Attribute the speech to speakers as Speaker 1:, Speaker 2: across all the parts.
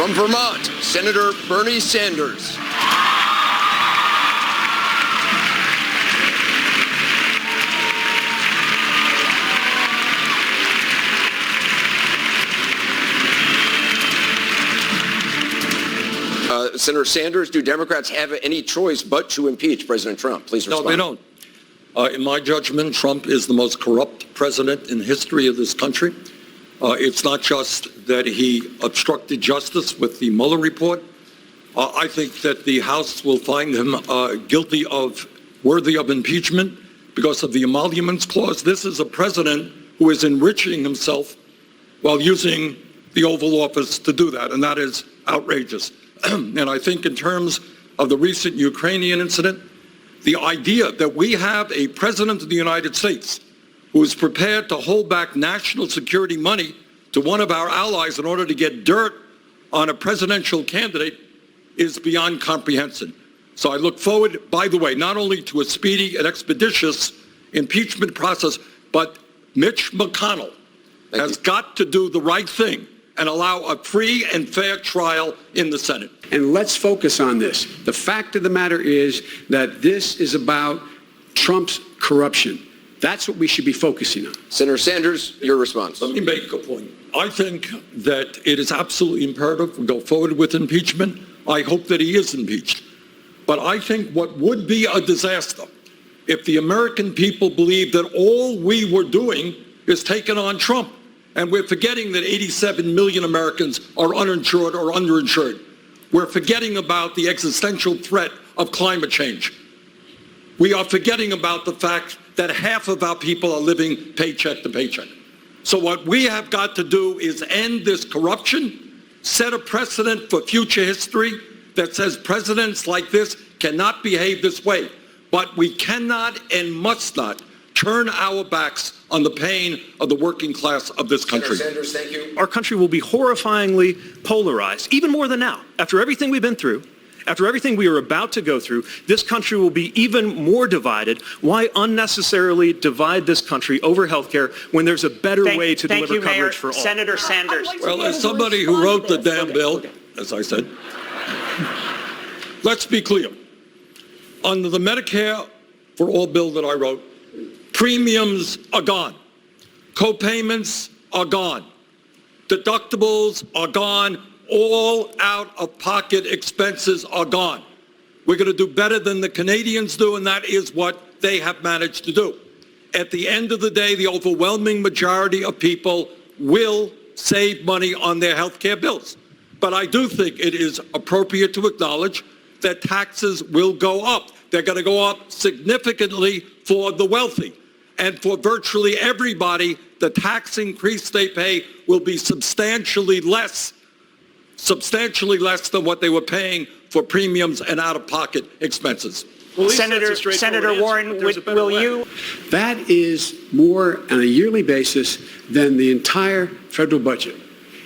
Speaker 1: From Vermont, Senator Bernie Sanders. Senator Sanders, do Democrats have any choice but to impeach President Trump? Please respond.
Speaker 2: No, they don't. In my judgment, Trump is the most corrupt president in the history of this country. It's not just that he obstructed justice with the Mueller report. I think that the House will find him worthy of impeachment because of the emoluments clause. This is a president who is enriching himself while using the Oval Office to do that, and that is outrageous. And I think in terms of the recent Ukrainian incident, the idea that we have a president of the United States who is prepared to hold back national security money to one of our allies in order to get dirt on a presidential candidate is beyond comprehension. So I look forward, by the way, not only to a speedy and expeditious impeachment process, but Mitch McConnell has got to do the right thing and allow a free and fair trial in the Senate.
Speaker 3: And let's focus on this. The fact of the matter is that this is about Trump's corruption. That's what we should be focusing on.
Speaker 1: Senator Sanders, your response.
Speaker 2: Let me make a point. I think that it is absolutely imperative we go forward with impeachment. I hope that he is impeached. But I think what would be a disaster if the American people believe that all we were doing is taking on Trump. And we're forgetting that 87 million Americans are uninsured or underinsured. We're forgetting about the existential threat of climate change. We are forgetting about the fact that half of our people are living paycheck to paycheck. So what we have got to do is end this corruption, set a precedent for future history that says presidents like this cannot behave this way. But we cannot and must not turn our backs on the pain of the working class of this country.
Speaker 1: Senator Sanders, thank you.
Speaker 4: Our country will be horrifyingly polarized, even more than now. After everything we've been through, after everything we are about to go through, this country will be even more divided. Why unnecessarily divide this country over health care when there's a better way to deliver coverage for all?
Speaker 5: Senator Sanders.
Speaker 2: Well, as somebody who wrote the damn bill, as I said, let's be clear. Under the Medicare for All bill that I wrote, premiums are gone. Co-payments are gone. Deductibles are gone. All out-of-pocket expenses are gone. We're going to do better than the Canadians do, and that is what they have managed to do. At the end of the day, the overwhelming majority of people will save money on their health care bills. But I do think it is appropriate to acknowledge that taxes will go up. They're going to go up significantly for the wealthy. And for virtually everybody, the tax increase they pay will be substantially less than what they were paying for premiums and out-of-pocket expenses.
Speaker 4: Well,
Speaker 5: Senator Warren, will you?
Speaker 3: That is more on a yearly basis than the entire federal budget.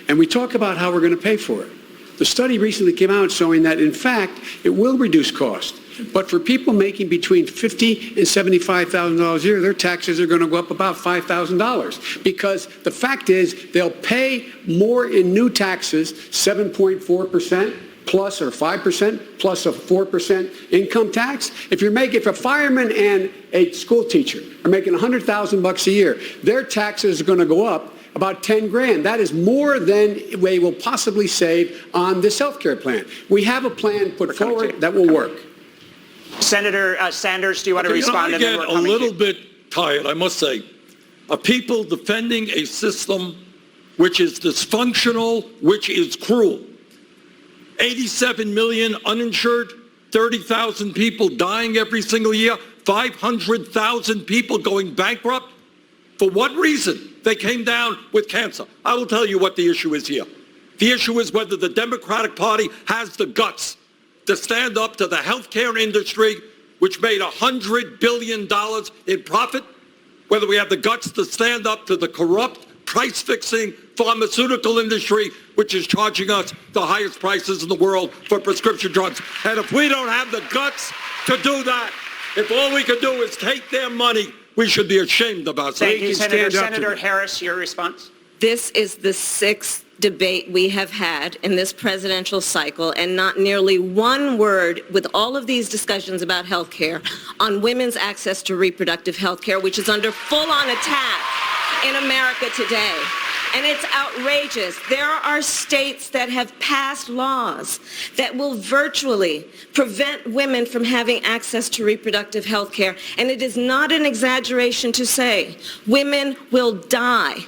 Speaker 3: And we talk about how we're going to pay for it. The study recently came out showing that, in fact, it will reduce cost. But for people making between $50,000 and $75,000 a year, their taxes are going to go up about $5,000 because the fact is they'll pay more in new taxes, 7.4% plus or 5% plus a 4% income tax. If a fireman and a school teacher are making $100,000 a year, their taxes are going to go up about 10 grand. That is more than they will possibly save on this health care plan. We have a plan put forward that will work.
Speaker 5: Senator Sanders, do you want to respond?
Speaker 2: I get a little bit tired, I must say, of people defending a system which is dysfunctional, which is cruel. 87 million uninsured, 30,000 people dying every single year, 500,000 people going bankrupt. For what reason? They came down with cancer. I will tell you what the issue is here. The issue is whether the Democratic Party has the guts to stand up to the healthcare industry, which made $100 billion in profit, whether we have the guts to stand up to the corrupt, price-fixing pharmaceutical industry, which is charging us the highest prices in the world for prescription drugs. And if we don't have the guts to do that, if all we can do is take their money, we should be ashamed of ourselves.
Speaker 5: Thank you, Senator. Senator Harris, your response?
Speaker 6: This is the sixth debate we have had in this presidential cycle, and not nearly one word with all of these discussions about health care on women's access to reproductive health care, which is under full-on attack in America today. And it's outrageous. There are states that have passed laws that will virtually prevent women from having access to reproductive health care. And it is not an exaggeration to say women will die.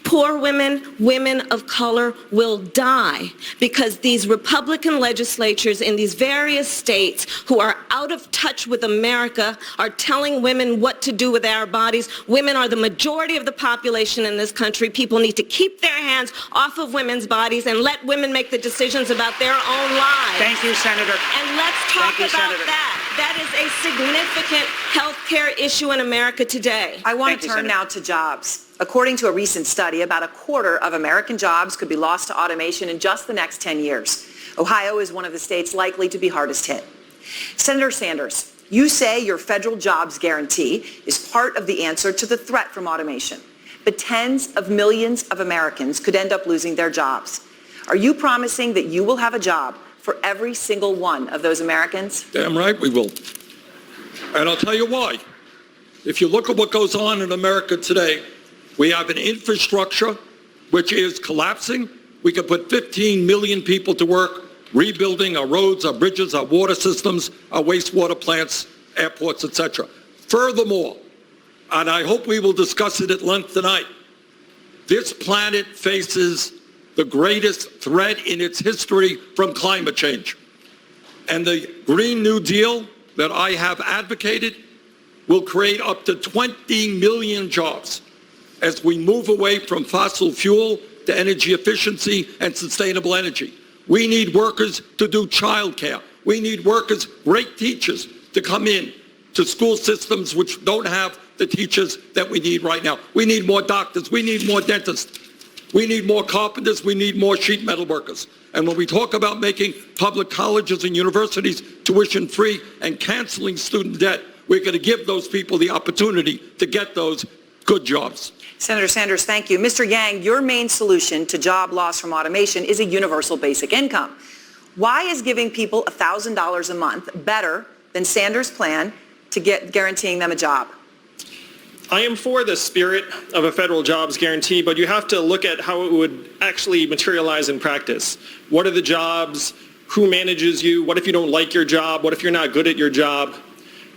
Speaker 6: Poor women, women of color will die because these Republican legislatures in these various states who are out of touch with America are telling women what to do with our bodies. Women are the majority of the population in this country. People need to keep their hands off of women's bodies and let women make the decisions about their own lives.
Speaker 5: Thank you, Senator.
Speaker 6: And let's talk about
Speaker 5: Senator.
Speaker 6: that. That is a significant health care issue in America today.
Speaker 7: I want
Speaker 5: Thank
Speaker 7: to
Speaker 5: you,
Speaker 7: turn
Speaker 5: Senator.
Speaker 7: now to jobs. According to a recent study, about a quarter of American jobs could be lost to automation in just the next 10 years. Ohio is one of the states likely to be hardest hit. Senator Sanders, you say your federal jobs guarantee is part of the answer to the threat from automation. But tens of millions of Americans could end up losing their jobs. Are you promising that you will have a job for every single one of those Americans?
Speaker 2: Damn right we will. And I'll tell you why. If you look at what goes on in America today, we have an infrastructure which is collapsing. We could put 15 million people to work rebuilding our roads, our bridges, our water systems, our wastewater plants, airports, etc. Furthermore, and I hope we will discuss it at length tonight, this planet faces the greatest threat in its history from climate change. And the Green New Deal that I have advocated will create up to 20 million jobs as we move away from fossil fuel to energy efficiency and sustainable energy. We need workers to do childcare. We need workers, great teachers, to come in to school systems which don't have the teachers that we need right now. We need more doctors. We need more dentists. We need more carpenters. We need more sheet metal workers. And when we talk about making public colleges and universities tuition-free and canceling student debt, we're going to give those people the opportunity to get those good jobs.
Speaker 7: Senator Sanders, thank you. Mr. Yang, your main solution to job loss from automation is a universal basic income. Why is giving people $1,000 a month better than Sanders' plan to guaranteeing them a job?
Speaker 4: I am for the spirit of a federal jobs guarantee, but you have to look at how it would actually materialize in practice. What are the jobs? Who manages you? What if you don't like your job? What if you're not good at your job?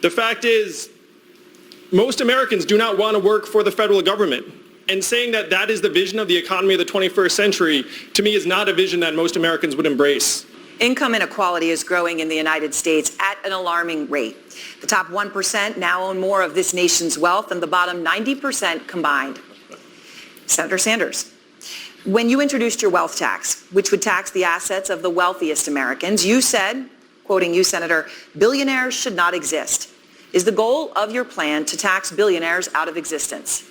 Speaker 4: The fact is, most Americans do not want to work for the federal government. And saying that that is the vision of the economy of the 21st century, to me, is not a vision that most Americans would embrace.
Speaker 7: Income inequality is growing in the United States at an alarming rate. The top 1% now own more of this nation's wealth than the bottom 90% combined. Senator Sanders, when you introduced your wealth tax, which would tax the assets of the wealthiest Americans, you said, quoting you, Senator, billionaires should not exist. Is the goal of your plan to tax billionaires out of existence?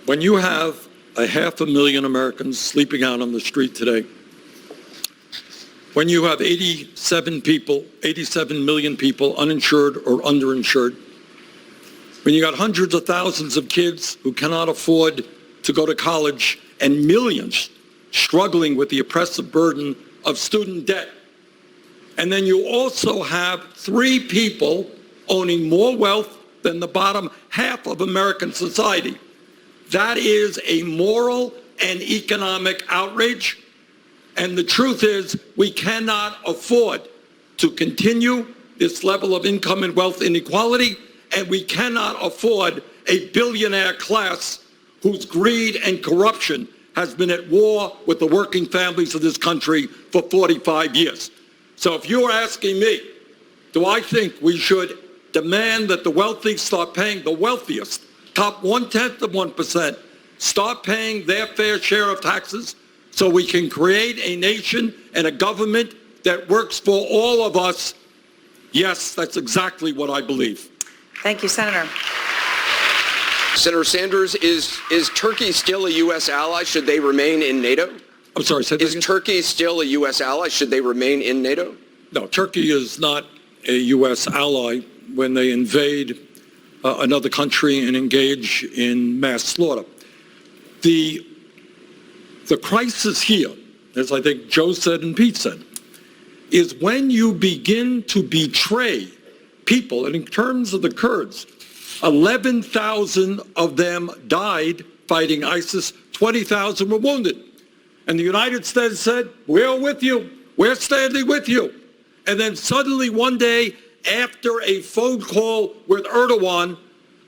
Speaker 2: When you have 500,000 Americans sleeping out on the street today, when you have 87 million people uninsured or underinsured, when you got hundreds of thousands of kids who cannot afford to go to college and millions struggling with the oppressive burden of student debt, and then you also have 3 people owning more wealth than the bottom half of American society. That is a moral and economic outrage. And the truth is, we cannot afford to continue this level of income and wealth inequality, and we cannot afford a billionaire class whose greed and corruption has been at war with the working families of this country for 45 years. So if you're asking me, do I think we should demand that the wealthy start paying, the wealthiest, top 0.1%, start paying their fair share of taxes so we can create a nation and a government that works for all of us? Yes, that's exactly what I believe.
Speaker 7: Thank you, Senator.
Speaker 1: Senator Sanders, is Turkey still a U.S. ally? Should they remain in NATO?
Speaker 2: I'm sorry, say that
Speaker 1: Is
Speaker 2: again?
Speaker 1: Turkey still a U.S. ally? Should they remain in NATO?
Speaker 2: No, Turkey is not a U.S. ally when they invade another country and engage in mass slaughter. The The crisis here, as I think Joe said and Pete said, is when you begin to betray people, and in terms of the Kurds, 11,000 of them died fighting ISIS, 20,000 were wounded. And the United States said, we're with you, we're standing with you. And then suddenly one day, after a phone call with Erdogan,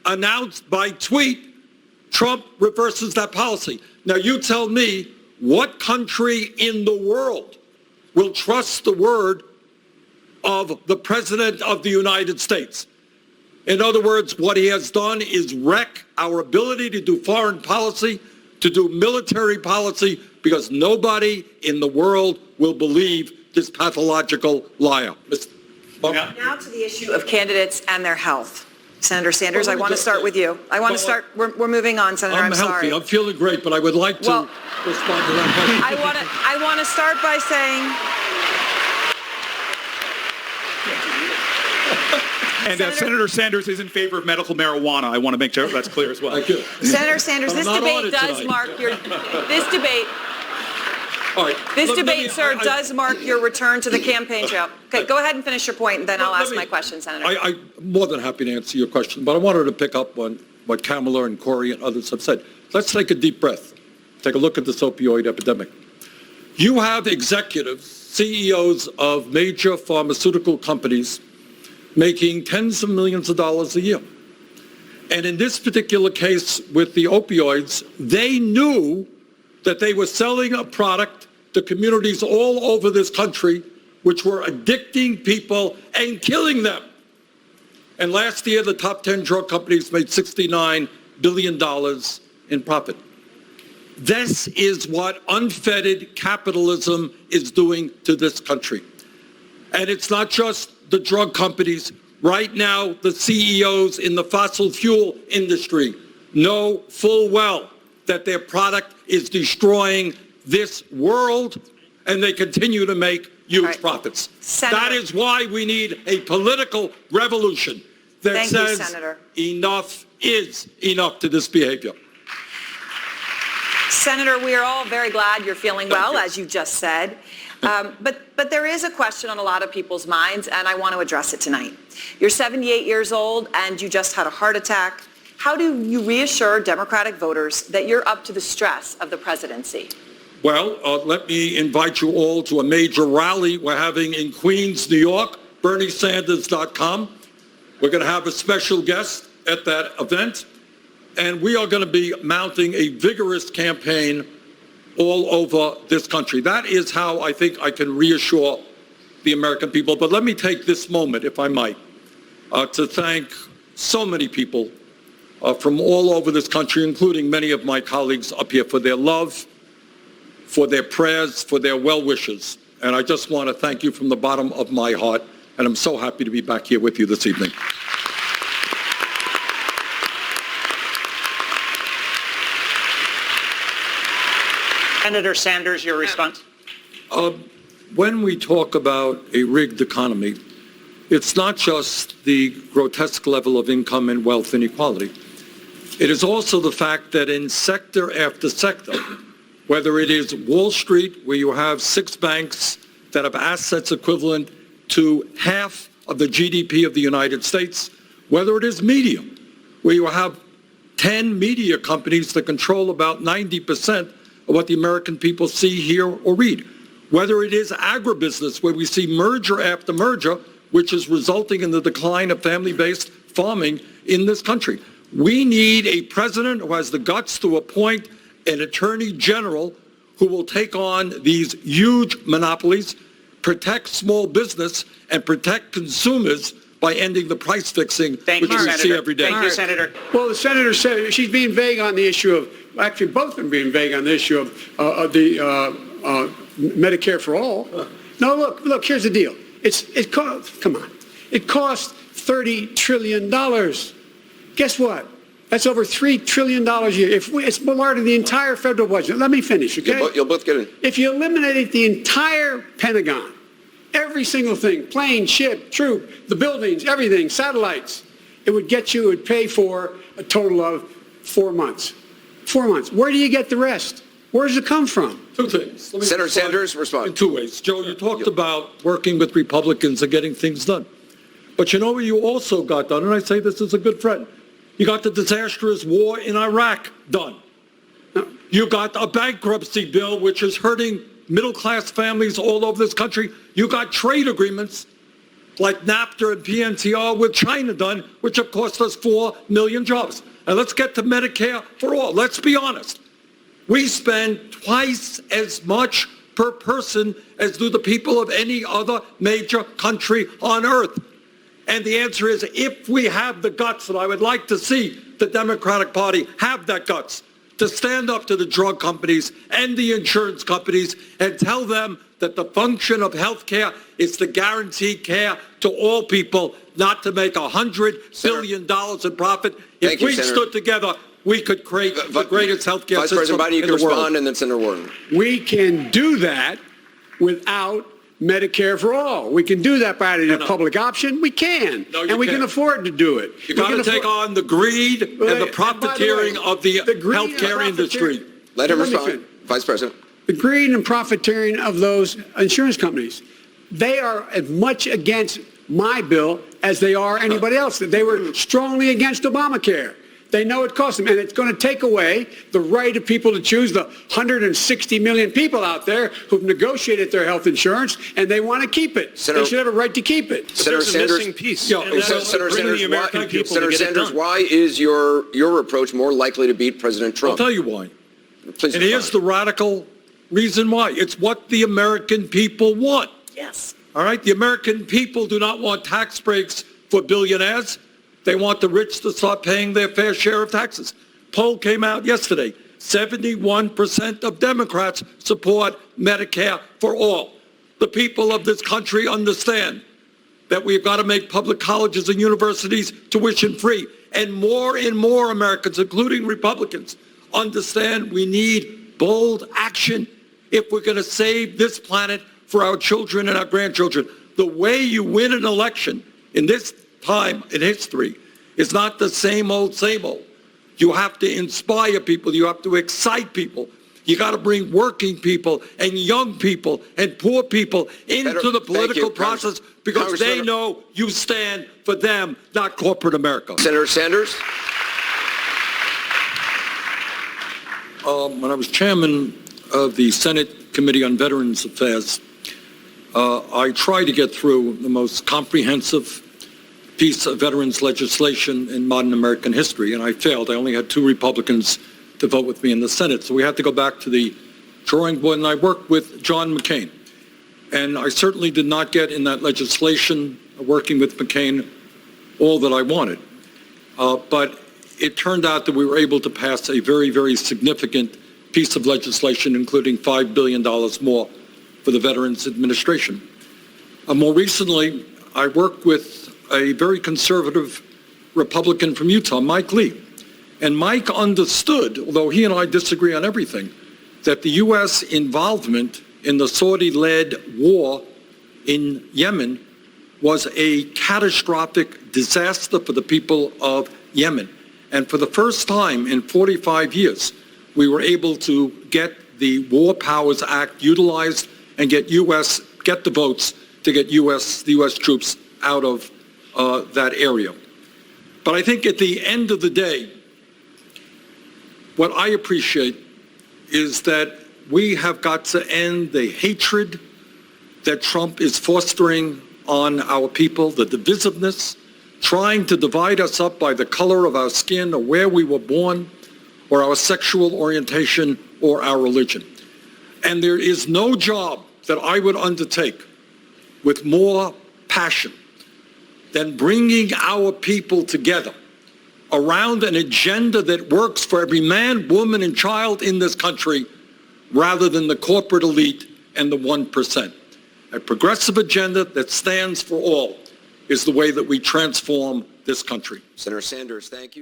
Speaker 2: announced by tweet, Trump reverses that policy. Now you tell me, what country in the world will trust the word of the President of the United States? In other words, what he has done is wreck our ability to do foreign policy, to do military policy, because nobody in the world will believe this pathological liar.
Speaker 7: Now to the issue of candidates and their health. Senator Sanders, I want to start with you. We're moving on, Senator. I'm sorry.
Speaker 2: I'm healthy. I'm feeling great, but I would like to respond to that question.
Speaker 7: I want to start by saying...
Speaker 8: And Senator Sanders is in favor of medical marijuana. I want to make sure that's clear as well.
Speaker 2: Thank you.
Speaker 7: Senator Sanders, this debate does mark your... This debate, sir, does mark your return to the campaign trail. Okay, go ahead and finish your point, and then I'll ask my question, Senator.
Speaker 2: I'm more than happy to answer your question, but I wanted to pick up on what Kamala and Corey and others have said. Let's take a deep breath. Take a look at this opioid epidemic. You have executives, CEOs of major pharmaceutical companies making tens of millions of dollars a year. And in this particular case with the opioids, they knew that they were selling a product to communities all over this country which were addicting people and killing them. And last year, the top 10 drug companies made $69 billion in profit. This is what unfettered capitalism is doing to this country. And it's not just the drug companies. Right now, the CEOs in the fossil fuel industry know full well that their product is destroying this world, and they continue to make huge profits. That is why we need a political revolution that says enough is enough to this behavior.
Speaker 7: Senator, we are all very glad you're feeling well, as you just said. But there is a question on a lot of people's minds, and I want to address it tonight. You're 78 years old, and you just had a heart attack. How do you reassure Democratic voters that you're up to the stress of the presidency?
Speaker 2: Well, let me invite you all to a major rally we're having in Queens, New York, BernieSanders.com. We're going to have a special guest at that event, and we are going to be mounting a vigorous campaign all over this country. That is how I think I can reassure the American people. But let me take this moment, if I might, to thank so many people from all over this country, including many of my colleagues up here, for their love, for their prayers, for their well wishes. And I just want to thank you from the bottom of my heart, and I'm so happy to be back here with you this evening.
Speaker 5: Senator Sanders, your response.
Speaker 2: When we talk about a rigged economy, it's not just the grotesque level of income and wealth inequality. It is also the fact that in sector after sector, whether it is Wall Street, where you have 6 banks that have assets equivalent to half of the GDP of the United States, whether it is media, where you have 10 media companies that control about 90% of what the American people see, hear, or read, whether it is agribusiness, where we see merger after merger, which is resulting in the decline of family-based farming in this country. We need a president who has the guts to appoint an attorney general who will take on these huge monopolies, protect small business, and protect consumers by ending the price fixing, which we see every day.
Speaker 5: Thank you, Senator.
Speaker 3: Well, the senator said she's being vague on the issue of, actually both of them being vague on the issue of the Medicare for all. No, look, here's the deal. Come on. It costs $30 trillion. Guess what? That's over $3 trillion a year. It's part of the entire federal budget. Let me finish, okay?
Speaker 1: You'll both get in.
Speaker 3: If you eliminated the entire Pentagon, every single thing, plane, ship, troop, the buildings, everything, satellites, it would pay for a total of 4 months. 4 months. Where do you get the rest? Where does it come from?
Speaker 2: Two things. Let me
Speaker 1: Senator
Speaker 2: respond
Speaker 1: Sanders, respond.
Speaker 2: in two ways. Joe, you talked about working with Republicans and getting things done. But you know what you also got done, and I say this as a good friend. You got the disastrous war in Iraq done. You got a bankruptcy bill which is hurting middle-class families all over this country. You got trade agreements like NAFTA and PNTR with China done, which have cost us 4 million jobs. And let's get to Medicare for all. Let's be honest. We spend twice as much per person as do the people of any other major country on earth. And the answer is, if we have the guts, and I would like to see the Democratic Party have that guts, to stand up to the drug companies and the insurance companies and tell them that the function of health care is to guarantee care to all people, not to make $100 billion in profit. If we stood together, we could create the greatest health care system
Speaker 1: Vice President Biden, you
Speaker 2: in
Speaker 1: can
Speaker 2: the world.
Speaker 1: respond, and then Senator Warren.
Speaker 3: We can do that without Medicare for all. We can do that by adding a public option. We can.
Speaker 2: No, you
Speaker 3: and we can
Speaker 2: can't.
Speaker 3: afford to do it.
Speaker 2: You got to take on the greed and the profiteering of the
Speaker 3: greed and
Speaker 2: healthcare industry.
Speaker 1: Let him
Speaker 3: me
Speaker 1: respond.
Speaker 3: finish.
Speaker 1: Vice President.
Speaker 3: The greed and profiteering of those insurance companies. They are as much against my bill as they are anybody else. They were strongly against Obamacare. They know it costs them, and it's going to take away the right of people to choose, the 160 million people out there who've negotiated their health insurance, and they want to keep it.
Speaker 1: Senator,
Speaker 3: they should have a right to keep it.
Speaker 1: Senator
Speaker 4: There's a
Speaker 1: Sanders,
Speaker 4: missing piece.
Speaker 2: Yeah,
Speaker 4: and that's
Speaker 1: Senator
Speaker 4: bringing
Speaker 1: Sanders,
Speaker 4: the American people to
Speaker 1: Senator
Speaker 4: get it
Speaker 1: Sanders,
Speaker 4: done.
Speaker 1: why is your approach more likely to beat President
Speaker 2: I'll
Speaker 1: Trump?
Speaker 2: tell you why.
Speaker 1: Please
Speaker 2: And here's the radical reason why. It's what the American people want.
Speaker 6: Yes.
Speaker 2: All right? The American people do not want tax breaks for billionaires. They want the rich to start paying their fair share of taxes. Poll came out yesterday. 71% of Democrats support Medicare for all. The people of this country understand that we've got to make public colleges and universities tuition free. And more Americans, including Republicans, understand we need bold action if we're going to save this planet for our children and our grandchildren. The way you win an election in this time in history is not the same old, same old. You have to inspire people. You have to excite people. You got to bring working people and young people and poor people into the political process because they know you stand for them, not corporate America.
Speaker 1: Senator Sanders.
Speaker 2: When I was chairman of the Senate Committee on Veterans Affairs, I tried to get through the most comprehensive piece of veterans legislation in modern American history, and I failed. I only had 2 Republicans to vote with me in the Senate, so we had to go back to the drawing board, and I worked with John McCain. And I certainly did not get in that legislation, working with McCain, all that I wanted. But it turned out that we were able to pass a very, very significant piece of legislation, including $5 billion more for the Veterans Administration. More recently, I worked with a very conservative Republican from Utah, Mike Lee. And Mike understood, although he and I disagree on everything, that the U.S. involvement in the Saudi-led war in Yemen was a catastrophic disaster for the people of Yemen. And for the first time in 45 years, we were able to get the War Powers Act utilized and get the votes to get the U.S. troops out of that area. But I think at the end of the day, what I appreciate is that we have got to end the hatred that Trump is fostering on our people, the divisiveness, trying to divide us up by the color of our skin or where we were born or our sexual orientation or our religion. And there is no job that I would undertake with more passion than bringing our people together around an agenda that works for every man, woman, and child in this country rather than the corporate elite and the 1%. A progressive agenda that stands for all is the way that we transform this country.
Speaker 1: Senator Sanders, thank you.